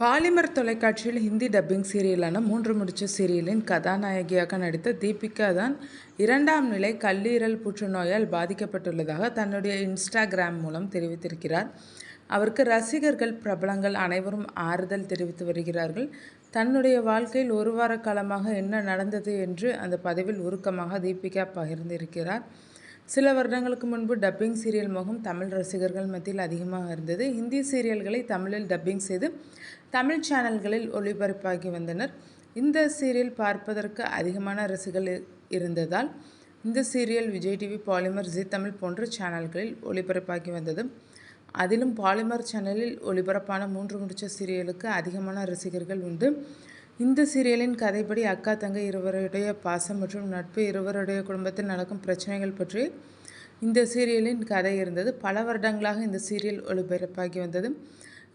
Polymer தொலைக்காட்சியில் Hindi dubbing சீரியலான மூன்று முடிச்சு சீரியலின் கதாநாயகியாக நடித்த தீபிகா தான் 2ஆம் நிலை கல்லீரல் புற்றுநோயால் பாதிக்கப்பட்டுள்ளதாக தன்னுடைய இன்ஸ்டாகிராம் மூலம் தெரிவித்திருக்கிறார். அவருக்கு ரசிகர்கள், பிரபலங்கள் அனைவரும் ஆறுதல் தெரிவித்து வருகிறார்கள். தன்னுடைய வாழ்க்கையில் ஒரு வார காலமாக என்ன நடந்தது என்று அந்த பதிவில் உருக்கமாக தீபிகா பகிர்ந்திருக்கிறார். சில வருடங்களுக்கு முன்பு டப்பிங் சீரியல் மோகம் தமிழ் ரசிகர்கள் மத்தியில் அதிகமாக இருந்தது. ஹிந்தி சீரியல்களை தமிழில் டப்பிங் செய்து தமிழ் சேனல்களில் ஒளிபரப்பாகி வந்தனர். இந்த சீரியல் பார்ப்பதற்கு அதிகமான ரசிகர்கள் இருந்ததால் இந்த சீரியல் விஜய் டிவி, பாலிமர், ஜீ தமிழ் போன்ற சேனல்களில் ஒளிபரப்பாகி வந்தது. அதிலும் பாலிமர் சேனலில் ஒளிபரப்பான மூன்று முடிச்ச சீரியலுக்கு அதிகமான ரசிகர்கள் உண்டு. இந்த சீரியலின் கதைப்படி அக்கா தங்கை இருவருடைய பாசம் மற்றும் நட்பு, இருவருடைய குடும்பத்தில் நடக்கும் பிரச்சனைகள் பற்றி இந்த சீரியலின் கதை இருந்தது. பல வருடங்களாக இந்த சீரியல் ஒளிபரப்பாகி வந்தது.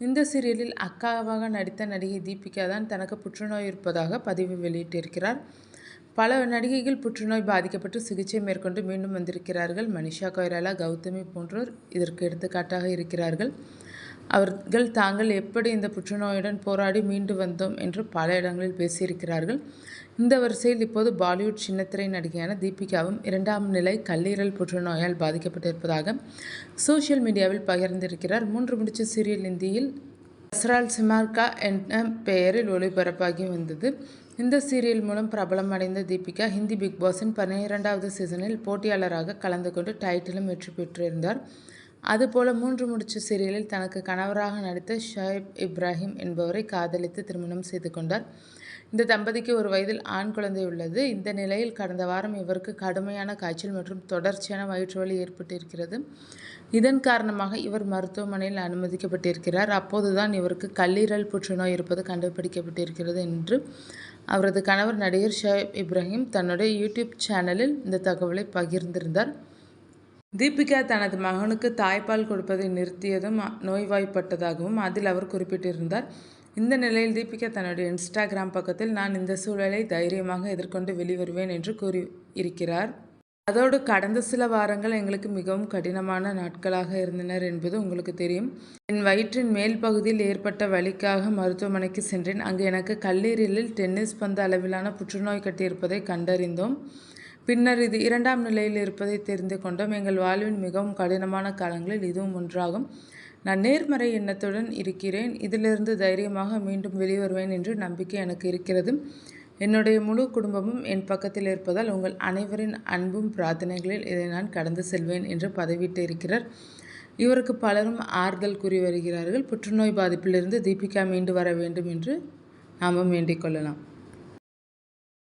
இந்த சீரியலில் அக்காவாக நடித்த நடிகை தீபிகா தான் தனக்கு புற்றுநோய் இருப்பதாக பதிவு வெளியிட்டிருக்கிறார். பல நடிகைகள் புற்றுநோய் பாதிக்கப்பட்டு சிகிச்சை மேற்கொண்டு மீண்டும் வந்திருக்கிறார்கள். மனிஷா கொய்ராலா, கௌதமி போன்றோர் இதற்கு எடுத்துக்காட்டாக இருக்கிறார்கள். அவர்கள் தாங்கள் எப்படி இந்த புற்றுநோயுடன் போராடி மீண்டு வந்தோம் என்று பல இடங்களில் பேசியிருக்கிறார்கள். இந்த வரிசையில் இப்போது பாலிவுட் சின்னத்திரை நடிகையான தீபிகாவும் 2ஆம் நிலை கல்லீரல் புற்றுநோயால் பாதிக்கப்பட்டிருப்பதாக சோஷியல் மீடியாவில் பகிர்ந்திருக்கிறார். மூன்று முடிச்சு சீரியல் இந்தியில் சஸ்ரால் சிமார்கா என்ற பெயரில் ஒளிபரப்பாகி வந்தது. இந்த சீரியல் மூலம் பிரபலம் அடைந்த தீபிகா ஹிந்தி பிக் பாஸின் 12வது சீசனில் போட்டியாளராக கலந்து கொண்டு டைட்டிலும் வெற்றி பெற்றிருந்தார். அதுபோல மூன்று முடிச்சு சீரியலில் தனக்கு கணவராக நடித்த ஷோயப் இப்ராஹிம் என்பவரை காதலித்து திருமணம் செய்து கொண்டார். இந்த தம்பதிக்கு ஒரு வயதில் ஆண் குழந்தை உள்ளது. இந்த நிலையில் கடந்த வாரம் இவருக்கு கடுமையான காய்ச்சல் மற்றும் தொடர்ச்சியான வயிற்று வலி ஏற்பட்டிருக்கிறது. இதன் காரணமாக இவர் மருத்துவமனையில் அனுமதிக்கப்பட்டிருக்கிறார். அப்போதுதான் இவருக்கு கல்லீரல் புற்றுநோய் இருப்பது கண்டுபிடிக்கப்பட்டிருக்கிறது என்று அவரது கணவர் நடிகர் ஷோயப் இப்ராஹிம் தன்னுடைய யூடியூப் சேனலில் இந்த தகவலை பகிர்ந்திருந்தார். தீபிகா தனது மகனுக்கு தாய்ப்பால் கொடுப்பதை நிறுத்தியதும் நோய்வாய்ப்பட்டதாகவும் அதில் அவர் குறிப்பிட்டிருந்தார். இந்த நிலையில் தீபிகா தன்னுடைய இன்ஸ்டாகிராம் பக்கத்தில் நான் இந்த சூழலை தைரியமாக எதிர்கொண்டு வெளிவருவேன் என்று கூறியிருக்கிறார். அதோடு கடந்த சில வாரங்கள் எங்களுக்கு மிகவும் கடினமான நாட்களாக இருந்தனர் என்பது உங்களுக்கு தெரியும். என் வயிற்றின் மேல் பகுதியில் ஏற்பட்ட வலிக்காக மருத்துவமனைக்கு சென்றேன். அங்கு எனக்கு கல்லீரலில் டென்னிஸ் பந்து அளவிலான புற்றுநோய் கட்டியிருப்பதை கண்டறிந்தோம். பின்னர் இது 2ஆம் நிலையில் இருப்பதை தெரிந்து கொண்டோம். எங்கள் வாழ்வின் மிகவும் கடினமான காலங்களில் இதுவும் ஒன்றாகும். நான் நேர்மறை எண்ணத்துடன் இருக்கிறேன். இதிலிருந்து தைரியமாக மீண்டும் வெளிவருவேன் என்ற நம்பிக்கை எனக்கு இருக்கிறது. என்னுடைய முழு குடும்பமும் என் பக்கத்தில் இருப்பதால் உங்கள் அனைவரின் அன்பும் பிரார்த்தனைகளில் இதை நான் கடந்து செல்வேன் என்று பதிவிட்டு இருக்கிறார். இவருக்கு பலரும் ஆறுதல் கூறி வருகிறார்கள். புற்றுநோய் பாதிப்பிலிருந்து தீபிகா மீண்டு வர வேண்டும் என்று நாமும் வேண்டிக் கொள்ளலாம்.